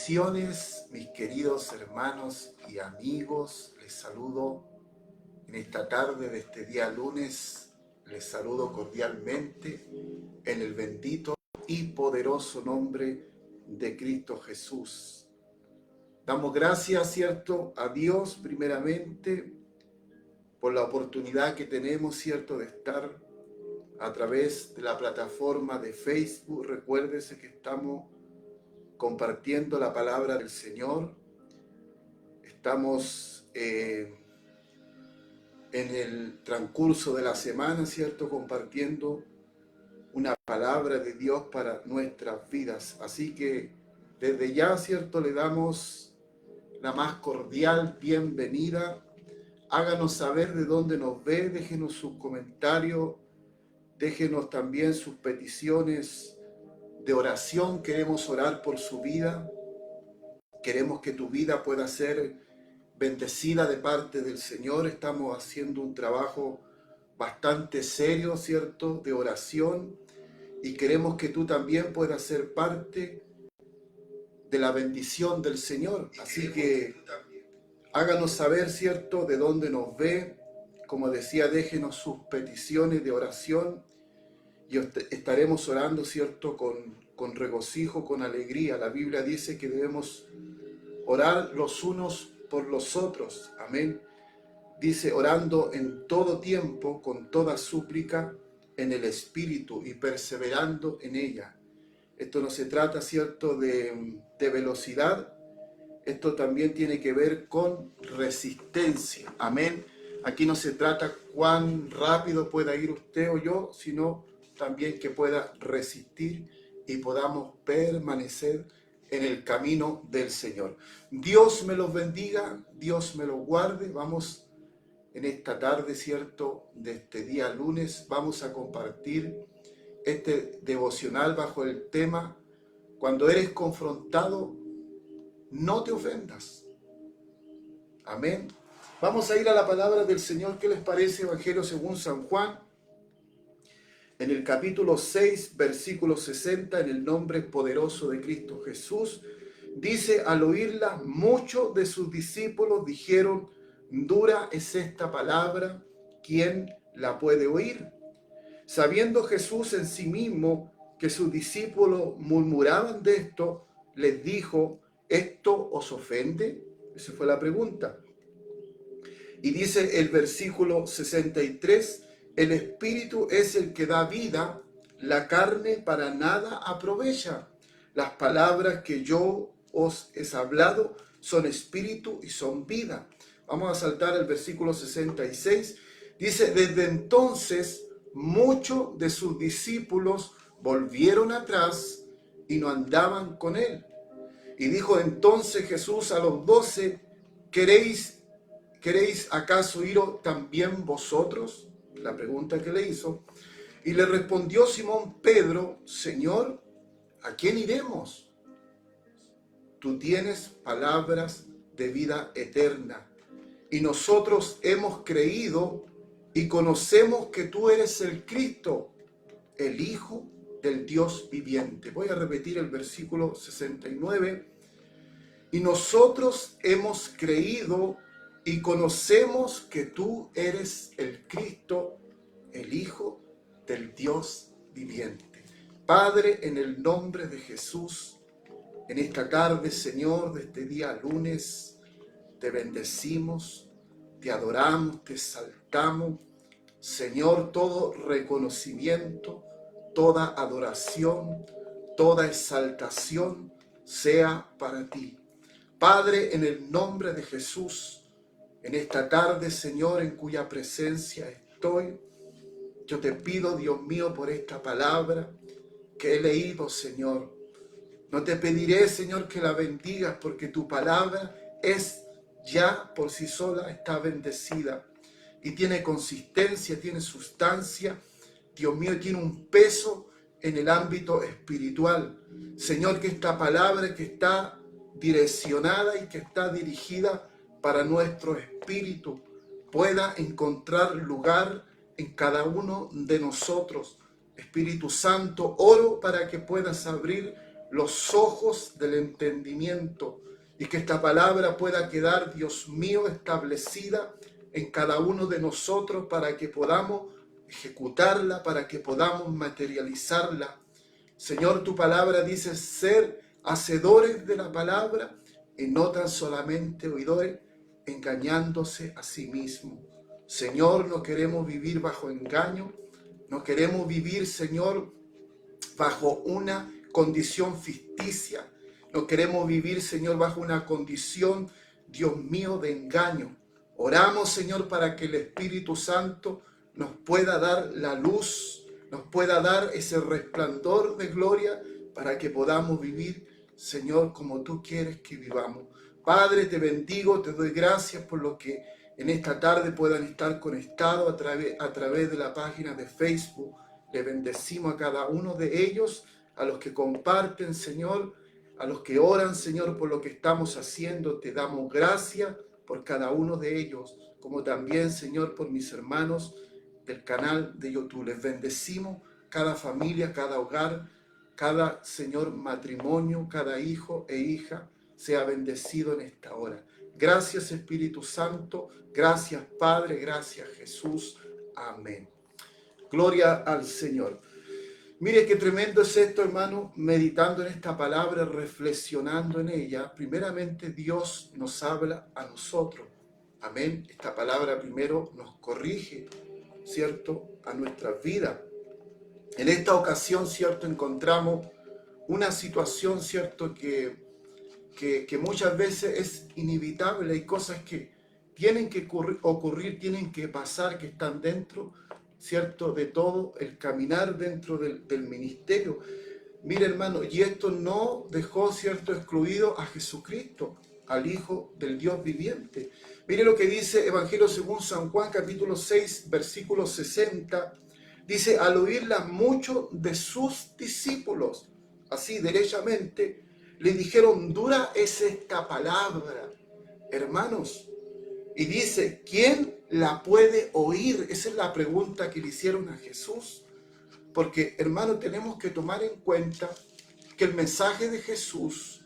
Bendiciones, mis queridos hermanos y amigos. Les saludo en esta tarde de este día lunes. Les saludo cordialmente en el bendito y poderoso nombre de Cristo Jesús. Damos gracias, ¿cierto?, a Dios primeramente por la oportunidad que tenemos, ¿cierto?, de estar a través de la plataforma de Facebook. Recuérdese que estamos compartiendo la palabra del Señor. Estamos en el transcurso de la semana, ¿cierto?, compartiendo una palabra de Dios para nuestras vidas. Así que desde ya, ¿cierto?, le damos la más cordial bienvenida. Háganos saber de dónde nos ve, déjenos sus comentarios, déjenos también sus peticiones de oración. Queremos orar por su vida. Queremos que tu vida pueda ser bendecida de parte del Señor. Estamos haciendo un trabajo bastante serio, ¿cierto?, de oración, y queremos que tú también puedas ser parte de la bendición del Señor. Así que háganos saber, ¿cierto?, de dónde nos ve. Como decía, déjenos sus peticiones de oración y estaremos orando, ¿cierto?, con regocijo, con alegría. La Biblia dice que debemos orar los unos por los otros. Amén. Dice, orando en todo tiempo, con toda súplica, en el Espíritu y perseverando en ella. Esto no se trata, ¿cierto?, de velocidad. Esto también tiene que ver con resistencia. Amén. Aquí no se trata cuán rápido pueda ir usted o yo, sino también que pueda resistir y podamos permanecer en el camino del Señor. Dios me los bendiga, Dios me los guarde. Vamos en esta tarde, ¿cierto?, de este día lunes, vamos a compartir este devocional bajo el tema: cuando eres confrontado, no te ofendas. Amén. Vamos a ir a la palabra del Señor. ¿Qué les parece? Evangelio según San Juan, en el capítulo 6, versículo 60, en el nombre poderoso de Cristo Jesús. Dice: al oírla, muchos de sus discípulos dijeron: dura es esta palabra, ¿quién la puede oír? Sabiendo Jesús en sí mismo que sus discípulos murmuraban de esto, les dijo: ¿esto os ofende? Esa fue la pregunta. Y dice el versículo 63, el Espíritu es el que da vida, la carne para nada aprovecha. Las palabras que yo os he hablado son espíritu y son vida. Vamos a saltar el versículo 66. Dice: desde entonces muchos de sus discípulos volvieron atrás y no andaban con él. Y dijo entonces Jesús a los 12, ¿Queréis acaso ir también vosotros? La pregunta que le hizo. Y le respondió Simón Pedro: Señor, ¿a quién iremos? Tú tienes palabras de vida eterna, y nosotros hemos creído y conocemos que tú eres el Cristo, el Hijo del Dios viviente. Voy a repetir el versículo 69. Y nosotros hemos creído y conocemos que tú eres el Cristo, el Hijo del Dios viviente. Padre, en el nombre de Jesús, en esta tarde, Señor, de este día lunes, te bendecimos, te adoramos, te exaltamos. Señor, todo reconocimiento, toda adoración, toda exaltación sea para ti. Padre, en el nombre de Jesús, en esta tarde, Señor, en cuya presencia estoy, yo te pido, Dios mío, por esta palabra que he leído, Señor. No te pediré, Señor, que la bendigas, porque tu palabra es ya por sí sola, está bendecida y tiene consistencia, tiene sustancia. Dios mío, tiene un peso en el ámbito espiritual. Señor, que esta palabra que está direccionada y que está dirigida para nuestro espíritu pueda encontrar lugar en cada uno de nosotros. Espíritu Santo, oro para que puedas abrir los ojos del entendimiento y que esta palabra pueda quedar, Dios mío, establecida en cada uno de nosotros para que podamos ejecutarla, para que podamos materializarla. Señor, tu palabra dice ser hacedores de la palabra y no tan solamente oidores, engañándose a sí mismos. Señor, no queremos vivir bajo engaño, no queremos vivir, Señor, bajo una condición ficticia. No queremos vivir, Señor, bajo una condición, Dios mío, de engaño. Oramos, Señor, para que el Espíritu Santo nos pueda dar la luz, nos pueda dar ese resplandor de gloria para que podamos vivir, Señor, como tú quieres que vivamos. Padre, te bendigo, te doy gracias por lo que en esta tarde puedan estar conectados a través de la página de Facebook. Le bendecimos a cada uno de ellos, a los que comparten, Señor, a los que oran, Señor, por lo que estamos haciendo. Te damos gracias por cada uno de ellos, como también, Señor, por mis hermanos del canal de YouTube. Les bendecimos cada familia, cada hogar, cada, Señor, matrimonio, cada hijo e hija sea bendecido en esta hora. Gracias, Espíritu Santo. Gracias, Padre. Gracias, Jesús. Amén. Gloria al Señor. Mire qué tremendo es esto, hermano, meditando en esta palabra, reflexionando en ella. Primeramente, Dios nos habla a nosotros. Amén. Esta palabra primero nos corrige, ¿cierto?, a nuestras vidas. En esta ocasión, ¿cierto?, encontramos una situación, ¿cierto?, que muchas veces es inevitable. Hay cosas que tienen que ocurrir, tienen que pasar, que están dentro, ¿cierto?, de todo el caminar dentro del ministerio. Mire, hermano, y esto no dejó, ¿cierto?, excluido a Jesucristo, al Hijo del Dios viviente. Mire lo que dice Evangelio según San Juan, capítulo 6, versículo 60. Dice, al oírla muchos de sus discípulos, así derechamente, le dijeron, dura es esta palabra, hermanos. Y dice, ¿quién la puede oír? Esa es la pregunta que le hicieron a Jesús. Porque, hermano, tenemos que tomar en cuenta que el mensaje de Jesús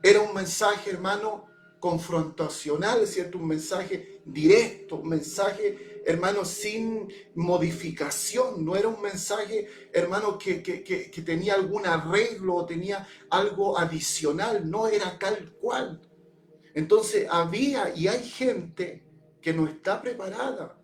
era un mensaje, hermano, confrontacional, ¿cierto? Un mensaje directo, un mensaje, hermano, sin modificación. No era un mensaje, hermano, que tenía algún arreglo o tenía algo adicional. No, era tal cual. Entonces había y hay gente que no está preparada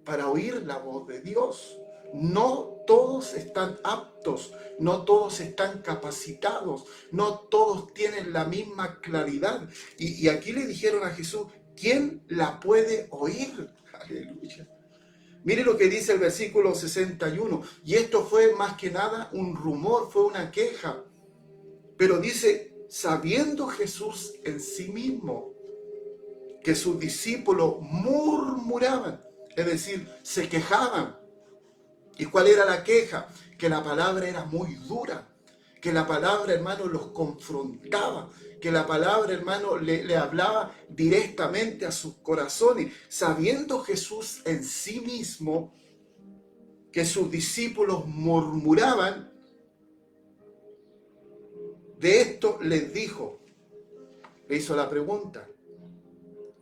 para oír la voz de Dios. No todos están aptos, no todos están capacitados, no todos tienen la misma claridad. Y aquí le dijeron a Jesús, ¿quién la puede oír? Aleluya. Mire lo que dice el versículo 61. Y esto fue más que nada un rumor, fue una queja. Pero dice, sabiendo Jesús en sí mismo que sus discípulos murmuraban, es decir, se quejaban. ¿Y cuál era la queja? Que la palabra era muy dura, que la palabra, hermano, los confrontaba, que la palabra, hermano, le hablaba directamente a sus corazones, sabiendo Jesús en sí mismo que sus discípulos murmuraban. De esto les dijo, le hizo la pregunta,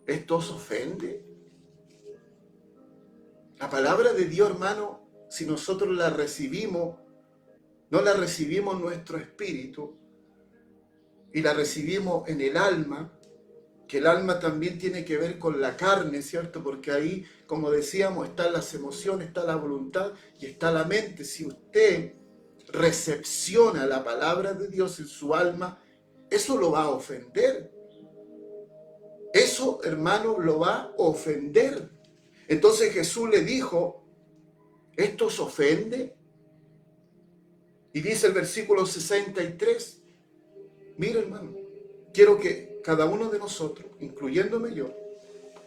¿esto os ofende? La palabra de Dios, hermano, si nosotros la recibimos, no la recibimos en nuestro espíritu y la recibimos en el alma, que el alma también tiene que ver con la carne, ¿cierto? Porque ahí, como decíamos, están las emociones, está la voluntad y está la mente. Si usted recepciona la palabra de Dios en su alma, eso lo va a ofender. Eso, hermano, lo va a ofender. Entonces Jesús le dijo, ¿esto os ofende? Y dice el versículo 63, mira, hermano, quiero que cada uno de nosotros, incluyéndome yo,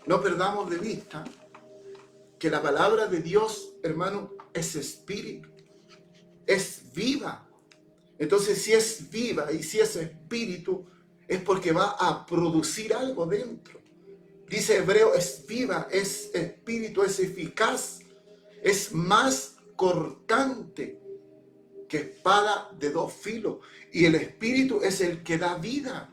no perdamos de vista que la palabra de Dios, hermano, es espíritu, es viva. Entonces, si es viva y si es espíritu, es porque va a producir algo dentro. Dice Hebreo, es viva, es espíritu, es eficaz, es más cortante que espada de dos filos. Y el Espíritu es el que da vida.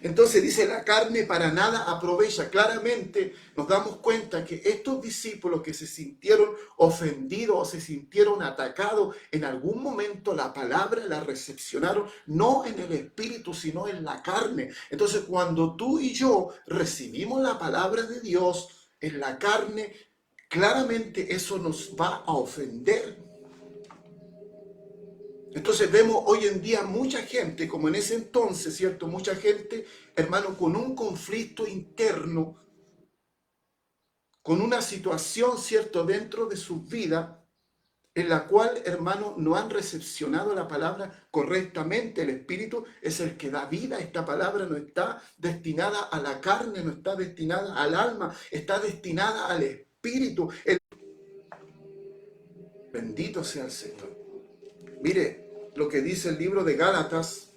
Entonces dice, la carne para nada aprovecha. Claramente nos damos cuenta que estos discípulos que se sintieron ofendidos o se sintieron atacados, en algún momento la palabra la recepcionaron, no en el espíritu, sino en la carne. Entonces cuando tú y yo recibimos la palabra de Dios en la carne, claramente eso nos va a ofender. Entonces vemos hoy en día mucha gente, como en ese entonces, ¿cierto? Mucha gente, hermano, con un conflicto interno, con una situación, ¿cierto?, dentro de su vida, en la cual, hermano, no han recepcionado la palabra correctamente. El Espíritu es el que da vida. Esta palabra no está destinada a la carne, no está destinada al alma, está destinada al Espíritu. Bendito sea el Señor. Mire lo que dice el libro de Gálatas,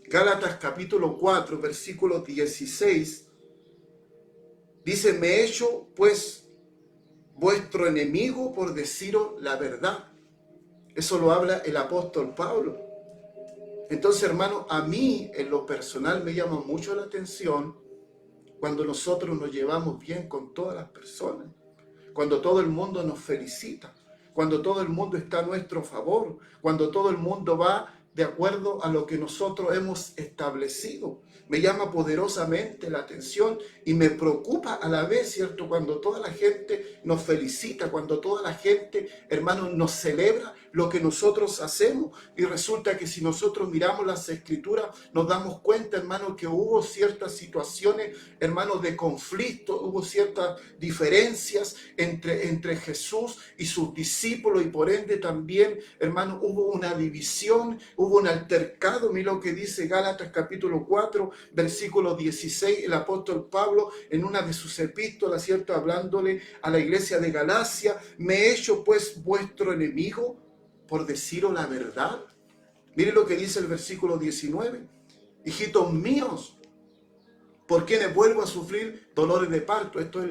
Gálatas capítulo 4, versículo 16, dice, me he hecho pues vuestro enemigo por deciros la verdad. Eso lo habla el apóstol Pablo. Entonces, hermano, a mí en lo personal me llama mucho la atención cuando nosotros nos llevamos bien con todas las personas, cuando todo el mundo nos felicita, cuando todo el mundo está a nuestro favor, cuando todo el mundo va de acuerdo a lo que nosotros hemos establecido. Me llama poderosamente la atención y me preocupa a la vez, ¿cierto? Cuando toda la gente nos felicita, cuando toda la gente, hermano, nos celebra lo que nosotros hacemos. Y resulta que si nosotros miramos las Escrituras, nos damos cuenta, hermano, que hubo ciertas situaciones, hermano, de conflicto, hubo ciertas diferencias entre Jesús y sus discípulos, y por ende también, hermano, hubo una división, hubo un altercado. Mira lo que dice Gálatas capítulo 4, versículo 16, el apóstol Pablo en una de sus epístolas, ¿cierto?, hablándole a la iglesia de Galacia, me he hecho pues vuestro enemigo por deciros la verdad. Mire lo que dice el versículo 19, hijitos míos, por quienes vuelvo a sufrir dolores de parto. Esto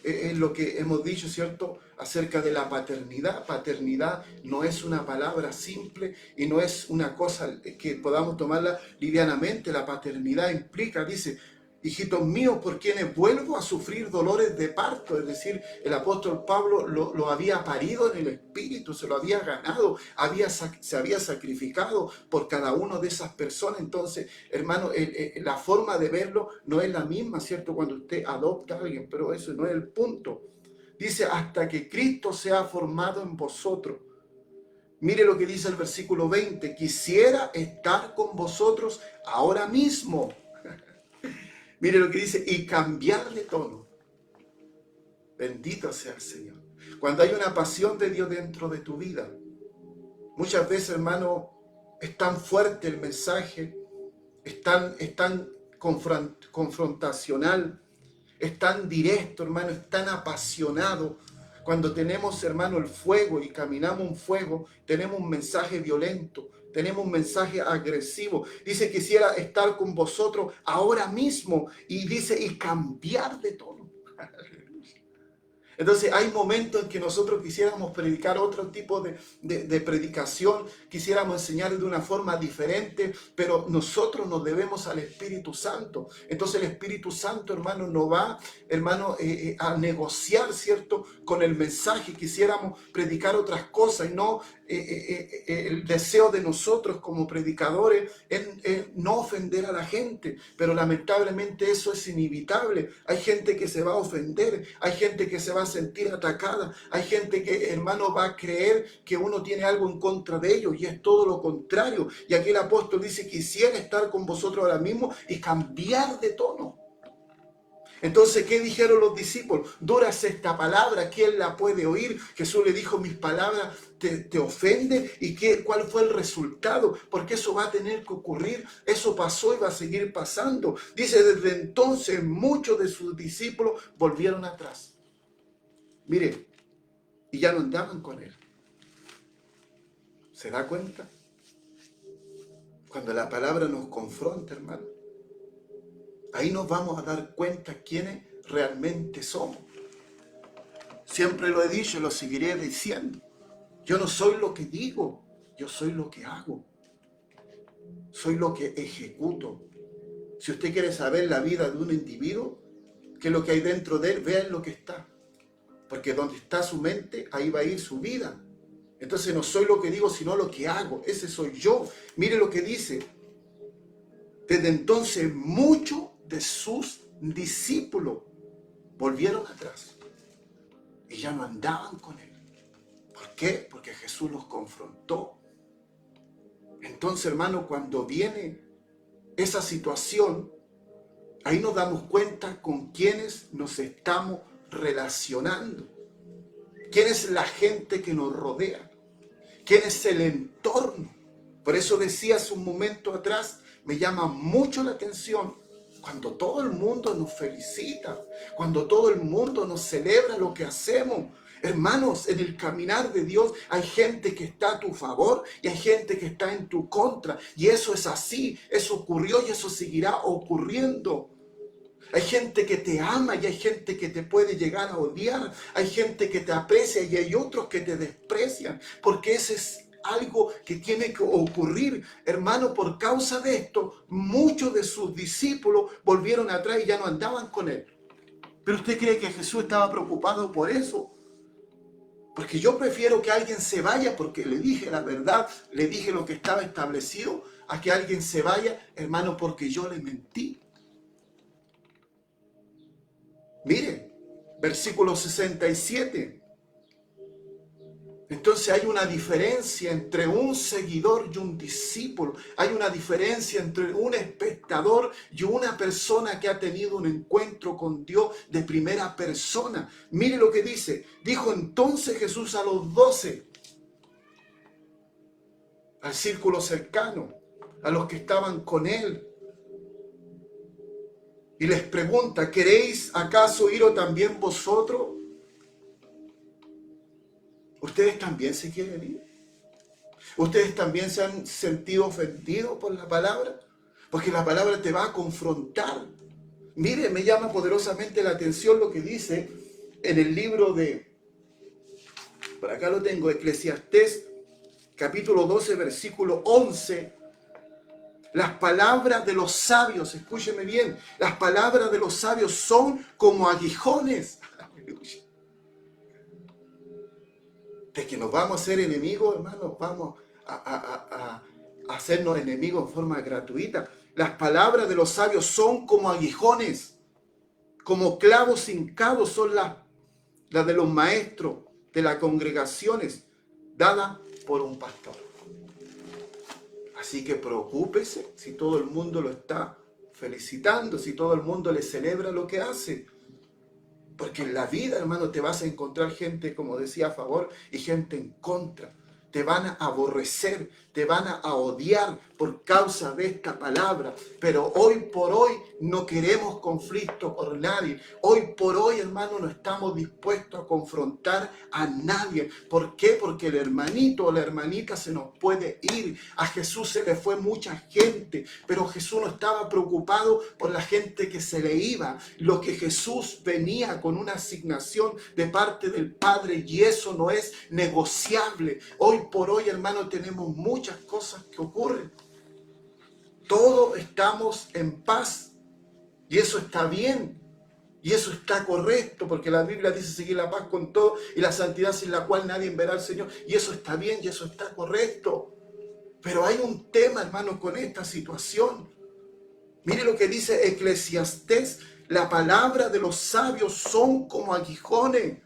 es lo que hemos dicho, ¿cierto?, acerca de la paternidad. Paternidad no es una palabra simple y no es una cosa que podamos tomarla livianamente. La paternidad implica, dice, hijitos míos, por quienes vuelvo a sufrir dolores de parto. Es decir, el apóstol Pablo lo había parido en el Espíritu, se lo había ganado, se había sacrificado por cada una de esas personas. Entonces, hermano, la forma de verlo no es la misma, ¿cierto?, cuando usted adopta a alguien, pero eso no es el punto. Dice, hasta que Cristo sea formado en vosotros. Mire lo que dice el versículo 20, quisiera estar con vosotros ahora mismo. Mire lo que dice, y cambiar de tono. Bendito sea el Señor. Cuando hay una pasión de Dios dentro de tu vida, muchas veces, hermano, es tan fuerte el mensaje, es tan confrontacional, es tan directo, hermano, es tan apasionado. Cuando tenemos, hermano, el fuego y caminamos un fuego, tenemos un mensaje violento, tenemos un mensaje agresivo. Dice, quisiera estar con vosotros ahora mismo. Y dice, y cambiar de tono. Entonces hay momentos en que nosotros quisiéramos predicar otro tipo de predicación, quisiéramos enseñar de una forma diferente, pero nosotros nos debemos al Espíritu Santo. Entonces el Espíritu Santo, hermano, no va, hermano, a negociar, ¿cierto?, con el mensaje. Quisiéramos predicar otras cosas y no el deseo de nosotros como predicadores es no ofender a la gente, pero lamentablemente eso es inevitable. Hay gente que se va a ofender, hay gente que se va a sentir atacada, hay gente que, hermano, va a creer que uno tiene algo en contra de ellos, y es todo lo contrario. Y aquí el apóstol dice, quisiera estar con vosotros ahora mismo y cambiar de tono. Entonces, ¿qué dijeron los discípulos? Dura es esta palabra, ¿quién la puede oír? Jesús le dijo, mis palabras te ofenden. ¿Y cuál fue el resultado? Porque eso va a tener que ocurrir. Eso pasó y va a seguir pasando. Dice, desde entonces muchos de sus discípulos volvieron atrás. Mire, y ya no andaban con él. ¿Se da cuenta? Cuando la palabra nos confronta, hermano, ahí nos vamos a dar cuenta quiénes realmente somos. Siempre lo he dicho y lo seguiré diciendo. Yo no soy lo que digo, yo soy lo que hago. Soy lo que ejecuto. Si usted quiere saber la vida de un individuo, qué es lo que hay dentro de él, vea en lo que está. Porque donde está su mente, ahí va a ir su vida. Entonces no soy lo que digo, sino lo que hago. Ese soy yo. Mire lo que dice. Desde entonces muchos de sus discípulos volvieron atrás y ya no andaban con él. ¿Por qué? Porque Jesús los confrontó. Entonces, hermano, cuando viene esa situación, ahí nos damos cuenta con quiénes nos estamos relacionando. ¿Quién es la gente que nos rodea? ¿Quién es el entorno? Por eso decía hace un momento atrás, me llama mucho la atención cuando todo el mundo nos felicita, cuando todo el mundo nos celebra lo que hacemos. Hermanos, en el caminar de Dios hay gente que está a tu favor y hay gente que está en tu contra. Y eso es así, eso ocurrió y eso seguirá ocurriendo. Hay gente que te ama y hay gente que te puede llegar a odiar. Hay gente que te aprecia y hay otros que te desprecian. Porque ese es algo que tiene que ocurrir. Hermano, por causa de esto, muchos de sus discípulos volvieron atrás y ya no andaban con él. ¿Pero usted cree que Jesús estaba preocupado por eso? Porque yo prefiero que alguien se vaya porque le dije la verdad, le dije lo que estaba establecido, a que alguien se vaya, hermano, porque yo le mentí. Mire, versículo 67. Entonces hay una diferencia entre un seguidor y un discípulo. Hay una diferencia entre un espectador y una persona que ha tenido un encuentro con Dios de primera persona. Mire lo que dice. Dijo entonces Jesús a los 12, al círculo cercano, a los que estaban con él. Y les pregunta, ¿queréis acaso iros también vosotros? ¿Ustedes también se quieren ir? ¿Ustedes también se han sentido ofendidos por la palabra? Porque la palabra te va a confrontar. Mire, me llama poderosamente la atención lo que dice en el libro de, por acá lo tengo, Eclesiastés, capítulo 12, versículo 11. Las palabras de los sabios, escúcheme bien, las palabras de los sabios son como aguijones. Aleluya. De que nos vamos a ser enemigos, hermanos, vamos a hacernos enemigos en forma gratuita. Las palabras de los sabios son como aguijones, como clavos hincados son las de los maestros de las congregaciones, dadas por un pastor. Así que preocúpese si todo el mundo lo está felicitando, si todo el mundo le celebra lo que hace. Porque en la vida, hermano, te vas a encontrar gente, como decía, a favor y gente en contra. Te van a aborrecer, te van a odiar por causa de esta palabra. Pero hoy por hoy no queremos conflicto con nadie. Hoy por hoy, hermano, no estamos dispuestos a confrontar a nadie. ¿Por qué? Porque el hermanito o la hermanita se nos puede ir. A Jesús se le fue mucha gente, pero Jesús no estaba preocupado por la gente que se le iba. Lo que Jesús venía con una asignación de parte del Padre y eso no es negociable. Hoy por hoy, hermano, tenemos muchas cosas que ocurren. Todos estamos en paz y eso está bien y eso está correcto porque la Biblia dice seguir la paz con todo y la santidad sin la cual nadie verá al Señor y eso está bien y eso está correcto. Pero hay un tema, hermano, con esta situación. Mire lo que dice Eclesiastés, la palabra de los sabios son como aguijones.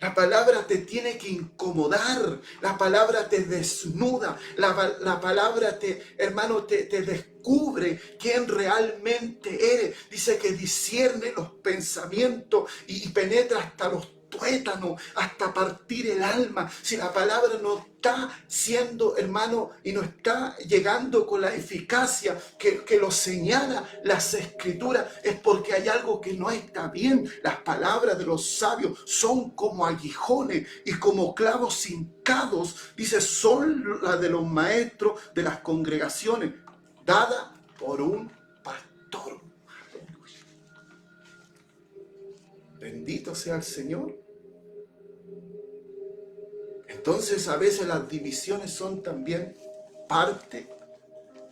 La palabra te tiene que incomodar, la palabra te desnuda, la palabra hermano, te descubre quién realmente eres. Dice que discierne los pensamientos y penetra hasta los tuétanos, hasta partir el alma. Si la palabra no está siendo, hermano, y no está llegando con la eficacia que lo señala las escrituras, es porque hay algo que no está bien. Las palabras de los sabios son como aguijones y como clavos hincados, dice, son las de los maestros de las congregaciones, dadas por un pastor. Bendito sea el Señor. Entonces a veces las divisiones son también parte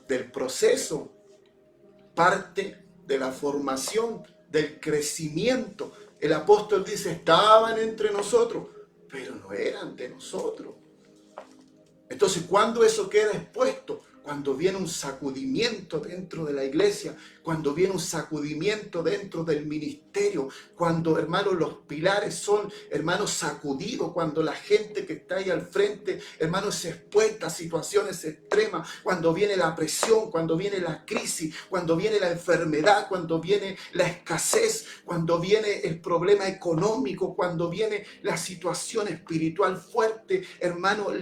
del proceso, parte de la formación, del crecimiento. El apóstol dice, estaban entre nosotros, pero no eran de nosotros. Entonces, ¿cuándo eso queda expuesto? Cuando viene un sacudimiento dentro de la iglesia, cuando viene un sacudimiento dentro del ministerio, cuando, hermanos, los pilares son, hermanos, sacudidos, cuando la gente que está ahí al frente, hermanos, se expuesta a situaciones extremas, cuando viene la presión, cuando viene la crisis, cuando viene la enfermedad, cuando viene la escasez, cuando viene el problema económico, cuando viene la situación espiritual fuerte, hermanos,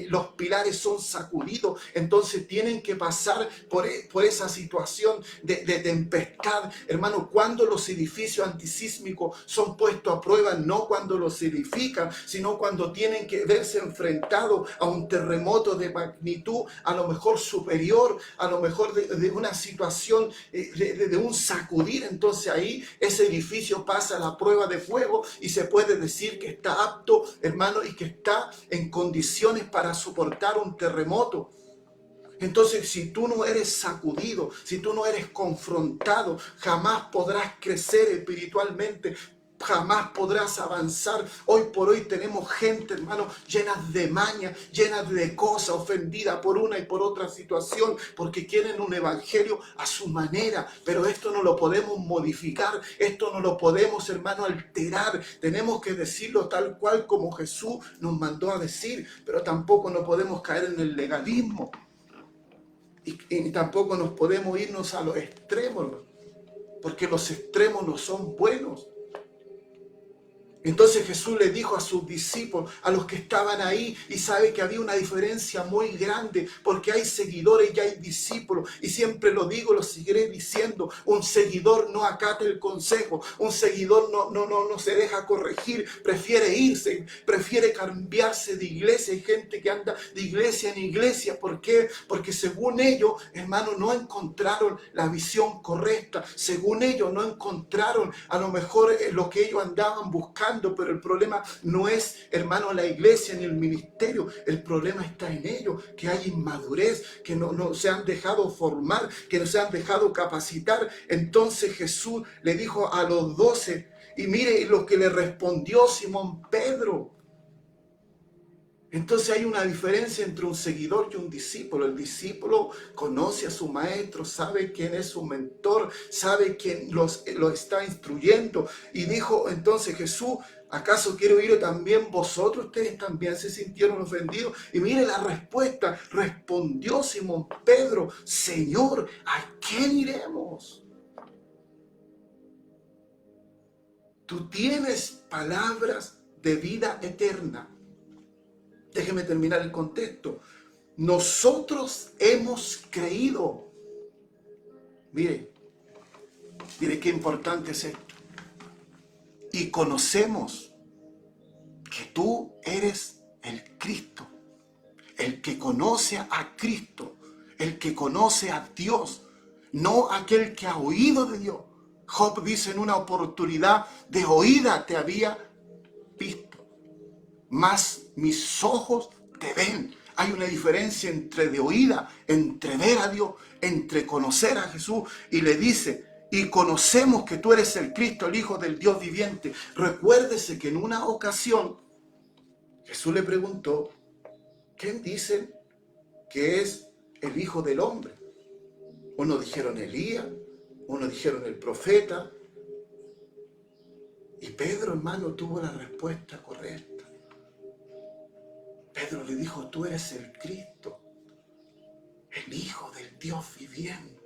los pilares son sacudidos. Entonces tienen que pasar por esa situación de tempestad. Hermano, cuando los edificios antisísmicos son puestos a prueba, no cuando los edifican, sino cuando tienen que verse enfrentados a un terremoto de magnitud a lo mejor superior, a lo mejor de una situación de un sacudir. Entonces ahí ese edificio pasa a la prueba de fuego y se puede decir que está apto, hermano, y que está en condiciones para soportar un terremoto. Entonces, si tú no eres sacudido, si tú no eres confrontado, jamás podrás crecer espiritualmente, jamás podrás avanzar. Hoy por hoy tenemos gente, hermano, llenas de maña, llenas de cosas, ofendida por una y por otra situación, porque quieren un evangelio a su manera. Pero esto no lo podemos modificar, esto no lo podemos, hermano, alterar. Tenemos que decirlo tal cual como Jesús nos mandó a decir, pero tampoco no podemos caer en el legalismo. Y tampoco nos podemos irnos a los extremos, porque los extremos no son buenos. Entonces Jesús le dijo a sus discípulos, a los que estaban ahí, y sabe que había una diferencia muy grande, porque hay seguidores y hay discípulos, y siempre lo digo, lo seguiré diciendo, un seguidor no acata el consejo, un seguidor no se deja corregir, prefiere irse, prefiere cambiarse de iglesia. Hay gente que anda de iglesia en iglesia. ¿Por qué? Porque según ellos, hermano, no encontraron la visión correcta, según ellos no encontraron a lo mejor lo que ellos andaban buscando. Pero el problema no es, hermano, la iglesia ni el ministerio. El problema está en ellos, que hay inmadurez, que no se han dejado formar, que no se han dejado capacitar. Entonces Jesús le dijo a los 12, y mire lo que le respondió Simón Pedro. Entonces hay una diferencia entre un seguidor y un discípulo. El discípulo conoce a su maestro, sabe quién es su mentor, sabe quién lo está instruyendo. Y dijo entonces Jesús, ¿acaso quiero ir también vosotros? Ustedes también se sintieron ofendidos. Y mire la respuesta. Respondió Simón Pedro, Señor, ¿a quién iremos? Tú tienes palabras de vida eterna. Déjeme terminar el contexto. Nosotros hemos creído. Mire qué importante es esto. Y conocemos que tú eres el Cristo, el que conoce a Cristo, el que conoce a Dios, no aquel que ha oído de Dios. Job dice en una oportunidad, de oída te había visto, mas mis ojos te ven. Hay una diferencia entre de oída, entre ver a Dios, entre conocer a Jesús. Y le dice, y conocemos que tú eres el Cristo, el Hijo del Dios viviente. Recuérdese que en una ocasión Jesús le preguntó, ¿quién dicen que es el Hijo del Hombre? Unos dijeron Elías, unos dijeron el profeta. Y Pedro, hermano, tuvo la respuesta correcta. Pedro le dijo, tú eres el Cristo, el Hijo del Dios viviente.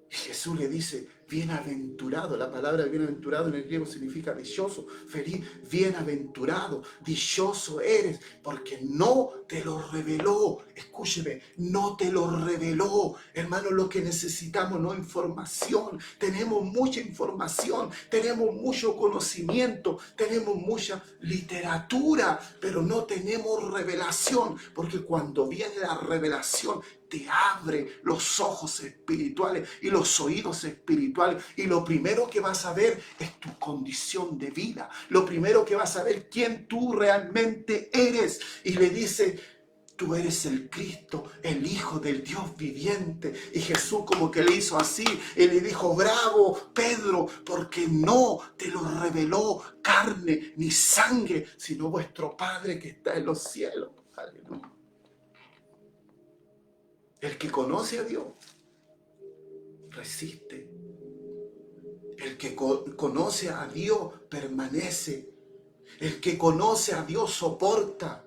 Y Jesús le dice, bienaventurado. La palabra bienaventurado en el griego significa dichoso, feliz, bienaventurado, dichoso eres, porque no te lo reveló. Escúcheme, no te lo reveló. Hermano, lo que necesitamos no es información. Tenemos mucha información, tenemos mucho conocimiento, tenemos mucha literatura, pero no tenemos revelación, porque cuando viene la revelación, te abre los ojos espirituales y los oídos espirituales. Y lo primero que vas a ver es tu condición de vida. Lo primero que vas a ver quién tú realmente eres. Y le dice: tú eres el Cristo, el Hijo del Dios viviente. Y Jesús como que le hizo así y le dijo: bravo, Pedro, porque no te lo reveló carne ni sangre, sino vuestro Padre que está en los cielos. Aleluya. El que conoce a Dios resiste. El que conoce a Dios permanece. El que conoce a Dios soporta.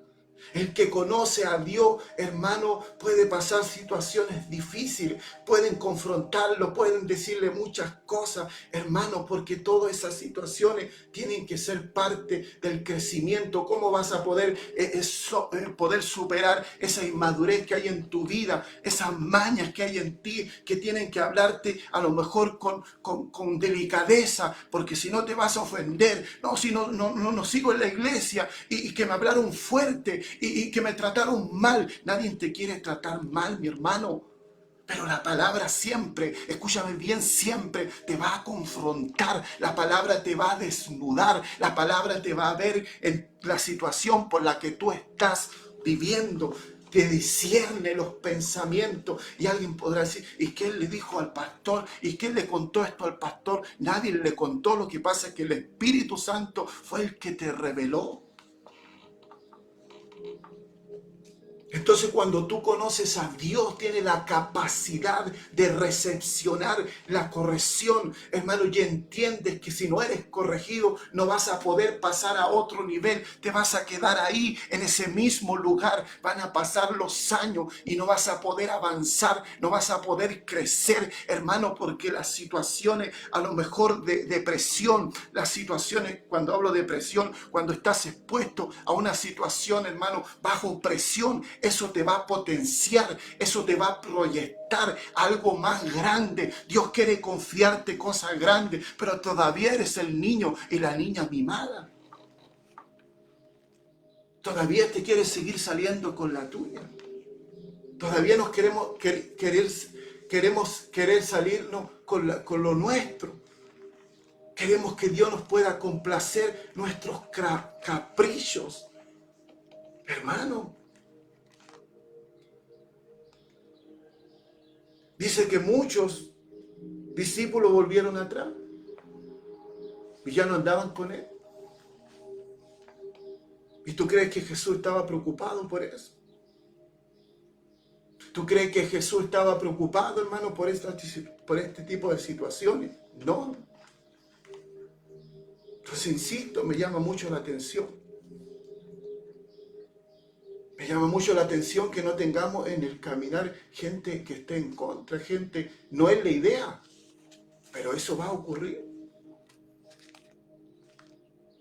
El que conoce a Dios, hermano, puede pasar situaciones difíciles, pueden confrontarlo, pueden decirle muchas cosas, hermano, porque todas esas situaciones tienen que ser parte del crecimiento. ¿Cómo vas a poder superar esa inmadurez que hay en tu vida, esas mañas que hay en ti, que tienen que hablarte a lo mejor con delicadeza, porque si no te vas a ofender? No, si no sigo en la iglesia y que me hablaron fuerte y que me trataron mal. Nadie te quiere tratar mal, mi hermano. Pero la palabra siempre, escúchame bien, siempre te va a confrontar. La palabra te va a desnudar. La palabra te va a ver en la situación por la que tú estás viviendo. Te discierne los pensamientos. Y alguien podrá decir: ¿y qué le dijo al pastor? ¿Y qué le contó esto al pastor? Nadie le contó. Lo que pasa es que el Espíritu Santo fue el que te reveló. Entonces, cuando tú conoces a Dios, tienes la capacidad de recepcionar la corrección, hermano, y entiendes que si no eres corregido, no vas a poder pasar a otro nivel. Te vas a quedar ahí, en ese mismo lugar. Van a pasar los años y no vas a poder avanzar, no vas a poder crecer, hermano, porque las situaciones, a lo mejor de depresión, las situaciones, cuando hablo de presión, cuando estás expuesto a una situación, hermano, bajo presión, eso te va a potenciar, eso te va a proyectar algo más grande. Dios quiere confiarte cosas grandes, pero todavía eres el niño y la niña mimada. Todavía te quieres seguir saliendo con la tuya. Todavía nos querer salirnos con lo nuestro. Queremos que Dios nos pueda complacer nuestros caprichos. Hermano, dice que muchos discípulos volvieron atrás y ya no andaban con él. ¿Y tú crees que Jesús estaba preocupado por eso? ¿Tú crees que Jesús estaba preocupado, hermano, por este tipo de situaciones? No. Entonces, insisto, me llama mucho la atención. Me llama mucho la atención que no tengamos en el caminar gente que esté en contra, gente, no es la idea, pero eso va a ocurrir.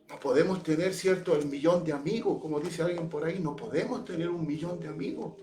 No podemos tener, cierto, el millón de amigos, como dice alguien por ahí, no podemos tener un millón de amigos.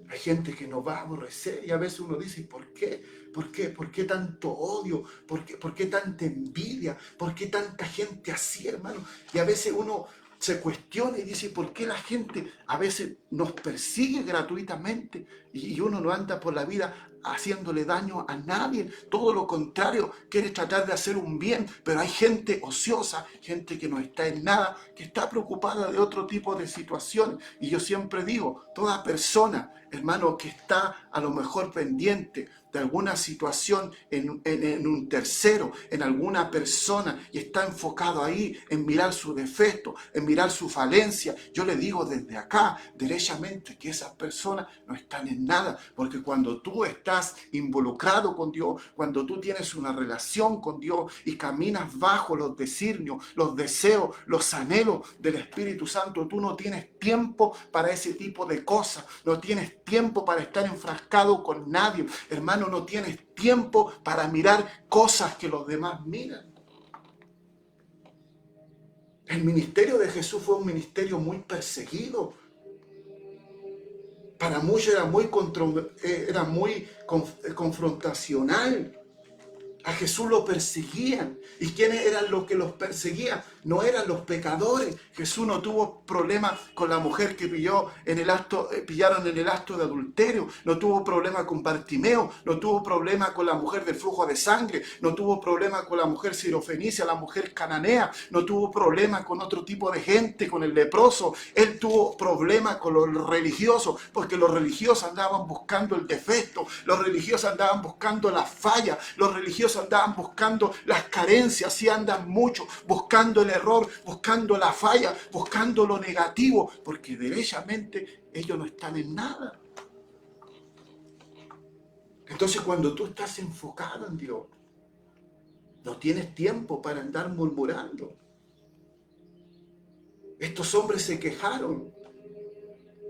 Hay gente que nos va a aborrecer y a veces uno dice: ¿por qué? ¿Por qué? ¿Por qué tanto odio? ¿Por qué tanta envidia? ¿Por qué tanta gente así, hermano? Y a veces uno se cuestiona y dice: ¿por qué la gente a veces nos persigue gratuitamente y uno no anda por la vida haciéndole daño a nadie? Todo lo contrario, quiere tratar de hacer un bien, pero hay gente ociosa, gente que no está en nada, que está preocupada de otro tipo de situaciones. Y yo siempre digo, toda persona, hermano, que está a lo mejor pendiente de alguna situación en un tercero, en alguna persona, y está enfocado ahí en mirar su defecto, en mirar su falencia, yo le digo desde acá, derechamente, que esas personas no están en nada, porque cuando tú estás involucrado con Dios, cuando tú tienes una relación con Dios y caminas bajo los designios, los deseos, los anhelos del Espíritu Santo, tú no tienes tiempo para ese tipo de cosas, no tienes tiempo para estar enfrascado con nadie, hermano, no tienes tiempo para mirar cosas que los demás miran. El ministerio de Jesús fue un ministerio muy perseguido. Para muchos era muy confrontacional. A Jesús lo perseguían. ¿Y quiénes eran los que los perseguían? No eran los pecadores. Jesús no tuvo problema con la mujer que pillaron en el acto de adulterio. No tuvo problema con Bartimeo. No tuvo problema con la mujer del flujo de sangre. No tuvo problema con la mujer sirofenicia, la mujer cananea. No tuvo problema con otro tipo de gente, con el leproso. Él tuvo problema con los religiosos, porque los religiosos andaban buscando el defecto. Los religiosos andaban buscando la falla. Los religiosos andaban buscando las carencias, y andan mucho buscando el error, buscando la falla, buscando lo negativo, porque derechamente ellos no están en nada. Entonces, cuando tú estás enfocado en Dios, no tienes tiempo para andar murmurando. Estos hombres se quejaron,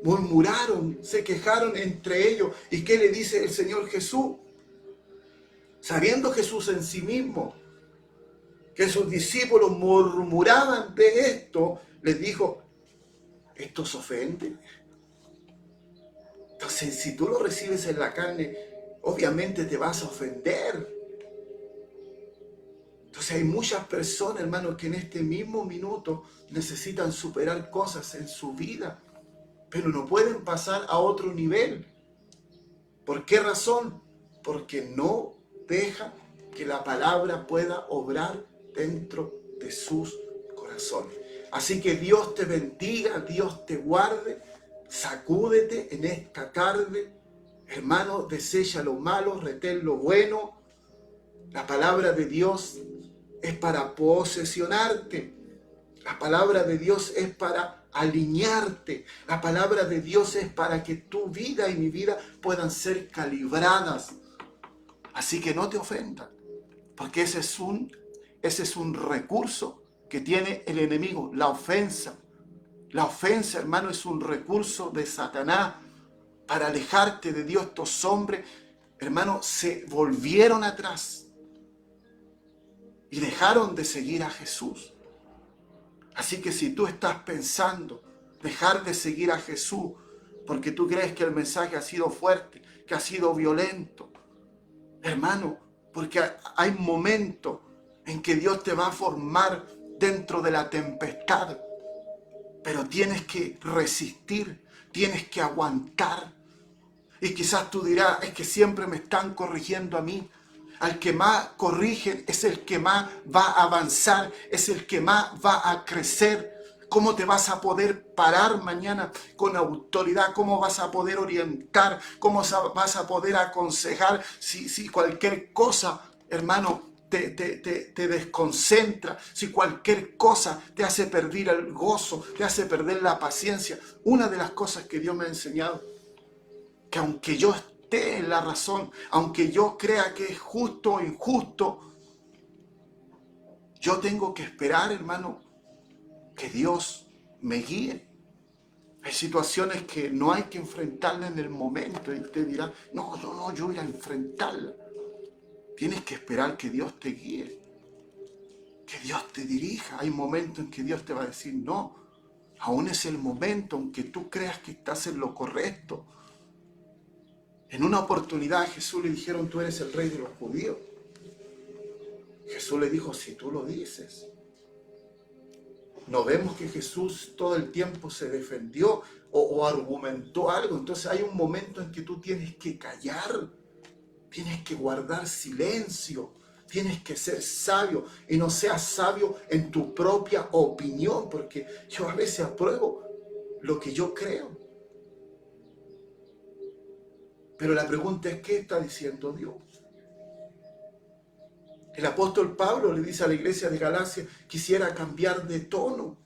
murmuraron, se quejaron entre ellos. ¿Y qué le dice el Señor Jesús? Sabiendo Jesús en sí mismo que sus discípulos murmuraban de esto, les dijo: esto os ofende. Entonces, si tú lo recibes en la carne, obviamente te vas a ofender. Entonces hay muchas personas, hermanos, que en este mismo minuto necesitan superar cosas en su vida, pero no pueden pasar a otro nivel. ¿Por qué razón? Porque no deja que la palabra pueda obrar dentro de sus corazones. Así que Dios te bendiga, Dios te guarde, sacúdete en esta tarde. Hermano, desecha lo malo, retén lo bueno. La palabra de Dios es para posesionarte. La palabra de Dios es para alinearte. La palabra de Dios es para que tu vida y mi vida puedan ser calibradas. Así que no te ofendas, porque ese es un recurso que tiene el enemigo, la ofensa. La ofensa, hermano, es un recurso de Satanás para alejarte de Dios. Estos hombres, hermano, se volvieron atrás y dejaron de seguir a Jesús. Así que si tú estás pensando dejar de seguir a Jesús porque tú crees que el mensaje ha sido fuerte, que ha sido violento, hermano, porque hay momentos en que Dios te va a formar dentro de la tempestad, pero tienes que resistir, tienes que aguantar. Y quizás tú dirás: es que siempre me están corrigiendo a mí. Al que más corrigen es el que más va a avanzar, es el que más va a crecer. ¿Cómo te vas a poder parar mañana con autoridad? ¿Cómo vas a poder orientar? ¿Cómo vas a poder aconsejar si cualquier cosa, hermano, te desconcentra? Si cualquier cosa te hace perder el gozo, te hace perder la paciencia. Una de las cosas que Dios me ha enseñado, que aunque yo esté en la razón, aunque yo crea que es justo o injusto, yo tengo que esperar, hermano, que Dios me guíe. Hay situaciones que no hay que enfrentarlas en el momento, y te dirán: no, yo voy a enfrentarla. Tienes que esperar que Dios te guíe, que Dios te dirija. Hay momentos en que Dios te va a decir: no, aún es el momento, aunque tú creas que estás en lo correcto. En una oportunidad a Jesús le dijeron: tú eres el rey de los judíos. Jesús le dijo: si tú lo dices. No vemos que Jesús todo el tiempo se defendió o argumentó algo. Entonces hay un momento en que tú tienes que callar, tienes que guardar silencio, tienes que ser sabio, y no seas sabio en tu propia opinión, porque yo a veces apruebo lo que yo creo. Pero la pregunta es: ¿qué está diciendo Dios? El apóstol Pablo le dice a la iglesia de Galacia: quisiera cambiar de tono.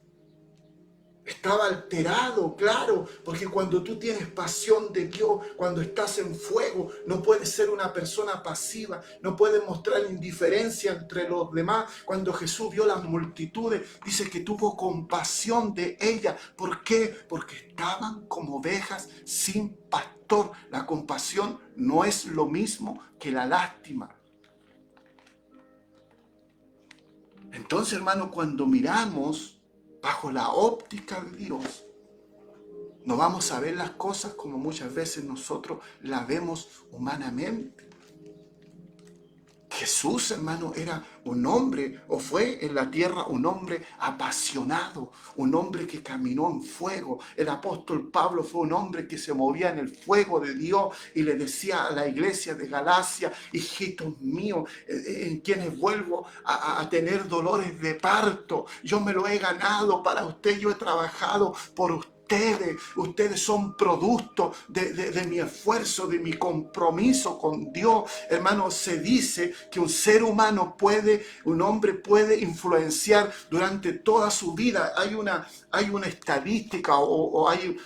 Estaba alterado, claro, porque cuando tú tienes pasión de Dios, cuando estás en fuego, no puedes ser una persona pasiva, no puedes mostrar indiferencia entre los demás. Cuando Jesús vio las multitudes, dice que tuvo compasión de ellas. ¿Por qué? Porque estaban como ovejas sin pastor. La compasión no es lo mismo que la lástima. Entonces, hermano, cuando miramos bajo la óptica de Dios, no vamos a ver las cosas como muchas veces nosotros las vemos humanamente. Jesús, hermano, era un hombre, o fue en la tierra un hombre apasionado, un hombre que caminó en fuego. El apóstol Pablo fue un hombre que se movía en el fuego de Dios y le decía a la iglesia de Galacia: hijitos míos, en quienes vuelvo a tener dolores de parto. Yo me lo he ganado para usted, yo he trabajado por usted. Ustedes son producto de mi esfuerzo, de mi compromiso con Dios. Hermano, se dice que un ser humano un hombre puede influenciar durante toda su vida. Hay una estadística o hay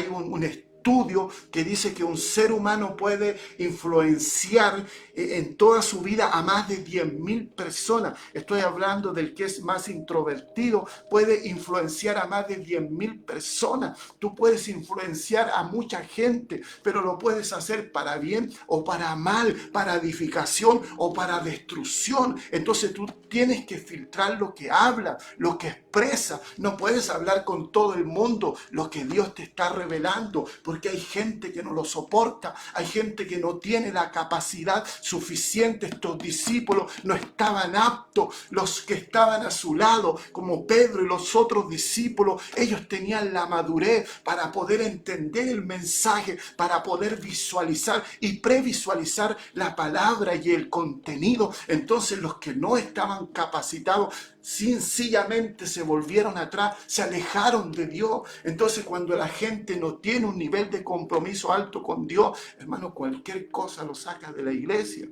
un estudio que dice que un ser humano puede influenciar en toda su vida a más de 10.000 personas. Estoy hablando del que es más introvertido, puede influenciar a más de 10.000 personas. Tú puedes influenciar a mucha gente, pero lo puedes hacer para bien o para mal, para edificación o para destrucción. Entonces tú tienes que filtrar lo que hablas, lo que expresas. No puedes hablar con todo el mundo lo que Dios te está revelando, porque hay gente que no lo soporta, hay gente que no tiene la capacidad suficiente. Estos discípulos no estaban aptos. Los que estaban a su lado, como Pedro y los otros discípulos, ellos tenían la madurez para poder entender el mensaje, para poder visualizar y previsualizar la palabra y el contenido. Entonces los que no estaban capacitados sencillamente se volvieron atrás, se alejaron de Dios. Entonces cuando la gente no tiene un nivel de compromiso alto con Dios, hermano, cualquier cosa lo saca de la iglesia.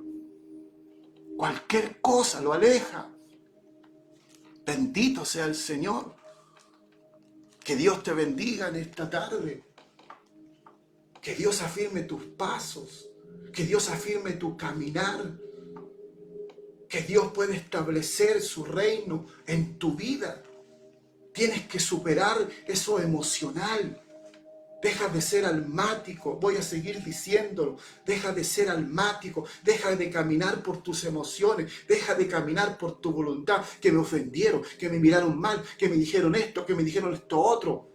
Cualquier cosa lo aleja. Bendito sea el Señor. Que Dios te bendiga en esta tarde. Que Dios afirme tus pasos. Que Dios afirme tu caminar. Que Dios puede establecer su reino en tu vida. Tienes que superar eso emocional. Deja de ser almático, voy a seguir diciéndolo. Deja de ser almático, deja de caminar por tus emociones, deja de caminar por tu voluntad. Que me ofendieron, que me miraron mal, que me dijeron esto, que me dijeron esto otro.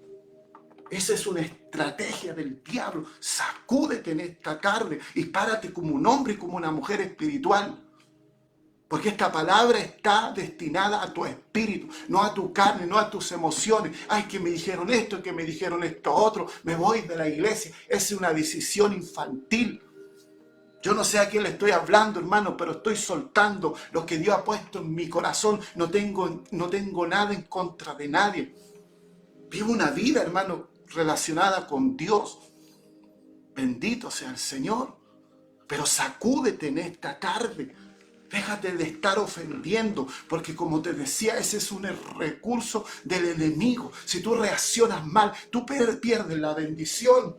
Esa es una estrategia del diablo. Sacúdete en esta tarde y párate como un hombre y como una mujer espiritual. Porque esta palabra está destinada a tu espíritu, no a tu carne, no a tus emociones. Ay, que me dijeron esto, que me dijeron esto otro, me voy de la iglesia. Es una decisión infantil. Yo no sé a quién le estoy hablando, hermano, pero estoy soltando lo que Dios ha puesto en mi corazón. No tengo nada en contra de nadie. Vivo una vida, hermano, relacionada con Dios. Bendito sea el Señor. Pero sacúdete en esta tarde. Déjate de estar ofendiendo, porque como te decía, ese es un recurso del enemigo. Si tú reaccionas mal, tú pierdes la bendición.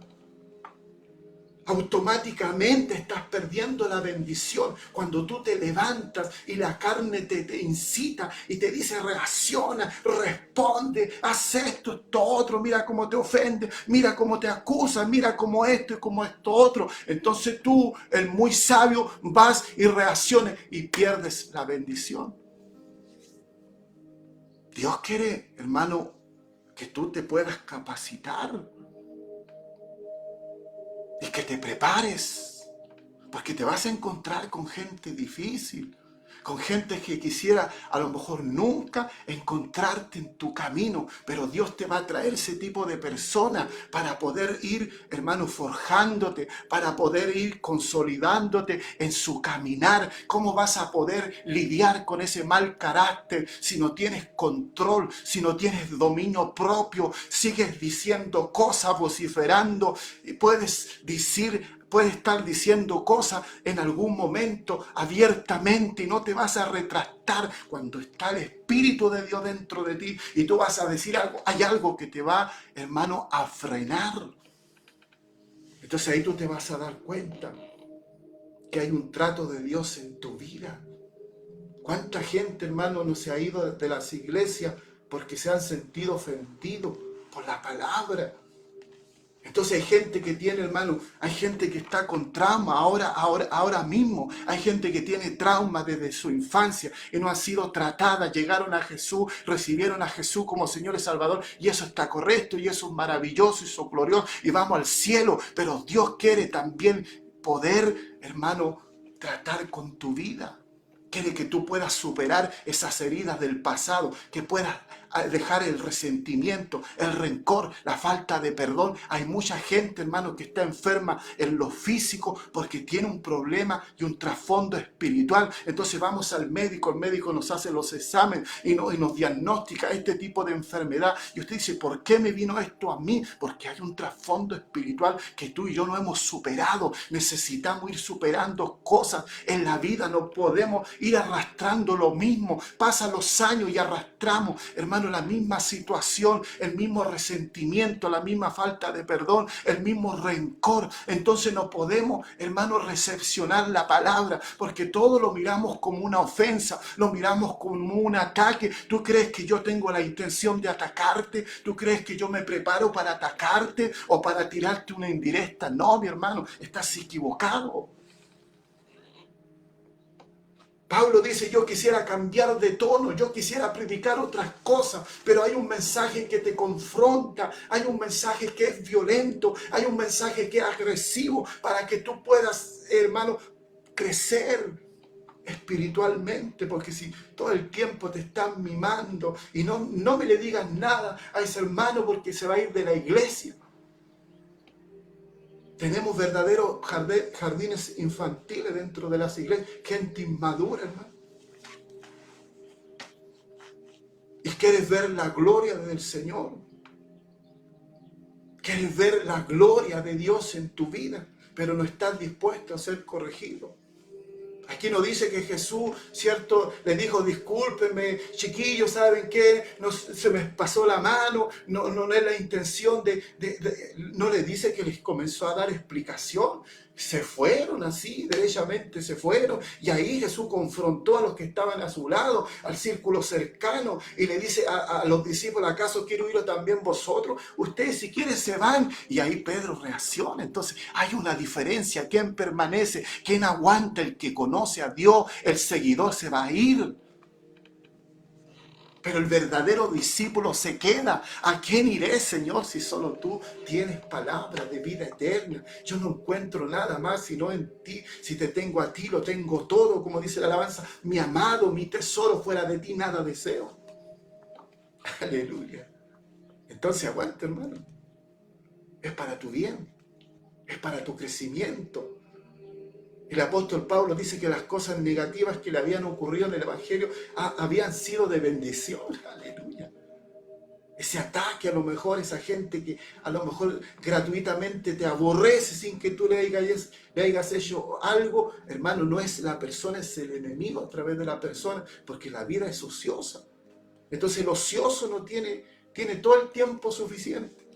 Automáticamente estás perdiendo la bendición cuando tú te levantas y la carne te incita y te dice: reacciona, responde, haz esto otro, mira cómo te ofende, mira cómo te acusa, mira cómo esto y cómo esto otro. Entonces tú, el muy sabio, vas y reaccionas y pierdes la bendición. Dios quiere, hermano, que tú te puedas capacitar y que te prepares, porque te vas a encontrar con gente difícil, con gente que quisiera a lo mejor nunca encontrarte en tu camino, pero Dios te va a traer ese tipo de personas para poder ir, hermano, forjándote, para poder ir consolidándote en su caminar. ¿Cómo vas a poder lidiar con ese mal carácter si no tienes control, si no tienes dominio propio? Sigues diciendo cosas, vociferando, y puedes estar diciendo cosas en algún momento abiertamente y no te vas a retractar cuando está el Espíritu de Dios dentro de ti y tú vas a decir algo. Hay algo que te va, hermano, a frenar. Entonces ahí tú te vas a dar cuenta que hay un trato de Dios en tu vida. ¿Cuánta gente, hermano, no se ha ido de las iglesias porque se han sentido ofendidos por la palabra? Entonces hay gente que tiene, hermano, hay gente que está con trauma ahora mismo. Hay gente que tiene trauma desde su infancia y no ha sido tratada. Llegaron a Jesús, recibieron a Jesús como Señor y Salvador, y eso está correcto y eso es maravilloso y eso es glorioso y vamos al cielo. Pero Dios quiere también poder, hermano, tratar con tu vida. Quiere que tú puedas superar esas heridas del pasado, que puedas dejar el resentimiento, el rencor, la falta de perdón. Hay mucha gente, hermano, que está enferma en lo físico porque tiene un problema y un trasfondo espiritual. Entonces vamos al médico, el médico nos hace los exámenes y nos diagnostica este tipo de enfermedad. Y usted dice, ¿por qué me vino esto a mí? Porque hay un trasfondo espiritual que tú y yo no hemos superado. Necesitamos ir superando cosas en la vida. No podemos ir arrastrando lo mismo. Pasan los años y arrastramos, hermano, la misma situación, el mismo resentimiento, la misma falta de perdón, el mismo rencor. Entonces no podemos, hermano, recepcionar la palabra, porque todo lo miramos como una ofensa, lo miramos como un ataque. ¿Tú crees que yo tengo la intención de atacarte? ¿Tú crees que yo me preparo para atacarte o para tirarte una indirecta? No, mi hermano, estás equivocado. Pablo dice, yo quisiera cambiar de tono, yo quisiera predicar otras cosas, pero hay un mensaje que te confronta, hay un mensaje que es violento, hay un mensaje que es agresivo para que tú puedas, hermano, crecer espiritualmente, porque si todo el tiempo te están mimando y no me le digas nada a ese hermano porque se va a ir de la iglesia. Tenemos verdaderos jardines infantiles dentro de las iglesias, gente inmadura, hermano. Y quieres ver la gloria del Señor. Quieres ver la gloria de Dios en tu vida, pero no estás dispuesto a ser corregido. Aquí no dice que Jesús, ¿cierto?, le dijo, discúlpenme, chiquillos, ¿saben qué? No, se me pasó la mano, no es la intención no le dice que les comenzó a dar explicación. Se fueron así, derechamente se fueron. Y ahí Jesús confrontó a los que estaban a su lado, al círculo cercano, y le dice a los discípulos, ¿acaso quiero ir también vosotros? Ustedes si quieren se van. Y ahí Pedro reacciona. Entonces hay una diferencia. ¿Quién permanece? ¿Quién aguanta? El que conoce a Dios, el seguidor se va a ir. Pero el verdadero discípulo se queda. ¿A quién iré, Señor, si solo tú tienes palabras de vida eterna? Yo no encuentro nada más sino en ti. Si te tengo a ti, lo tengo todo, como dice la alabanza. Mi amado, mi tesoro, fuera de ti nada deseo. Aleluya. Entonces aguanta, hermano. Es para tu bien. Es para tu crecimiento. El apóstol Pablo dice que las cosas negativas que le habían ocurrido en el Evangelio habían sido de bendición. Aleluya. Ese ataque, a lo mejor, esa gente que a lo mejor gratuitamente te aborrece sin que tú le hayas hecho algo, hermano, no es la persona, es el enemigo a través de la persona, porque la vida es ociosa. Entonces el ocioso no tiene todo el tiempo suficiente.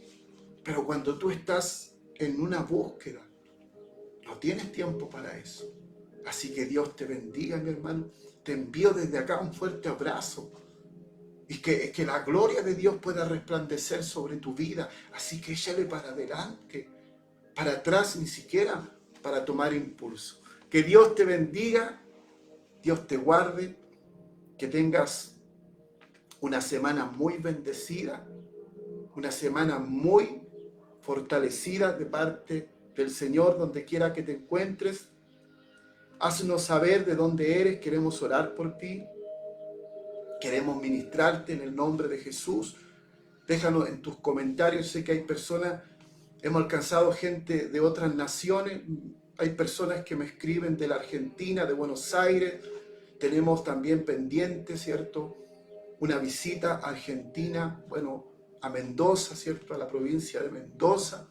Pero cuando tú estás en una búsqueda, no tienes tiempo para eso. Así que Dios te bendiga, mi hermano. Te envío desde acá un fuerte abrazo. Y que la gloria de Dios pueda resplandecer sobre tu vida. Así que échale para adelante. Para atrás ni siquiera para tomar impulso. Que Dios te bendiga. Dios te guarde. Que tengas una semana muy bendecida. Una semana muy fortalecida de parte del Señor, donde quiera que te encuentres. Haznos saber de dónde eres, queremos orar por ti, queremos ministrarte en el nombre de Jesús. Déjanos en tus comentarios, sé que hay personas, hemos alcanzado gente de otras naciones, hay personas que me escriben de la Argentina, de Buenos Aires, tenemos también pendiente, ¿cierto?, una visita a Argentina, a Mendoza, ¿cierto?, a la provincia de Mendoza.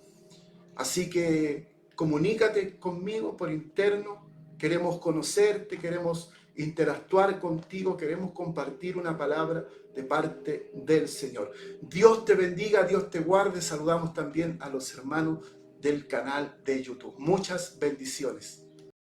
Así que comunícate conmigo por interno, queremos conocerte, queremos interactuar contigo, queremos compartir una palabra de parte del Señor. Dios te bendiga, Dios te guarde. Saludamos también a los hermanos del canal de YouTube. Muchas bendiciones.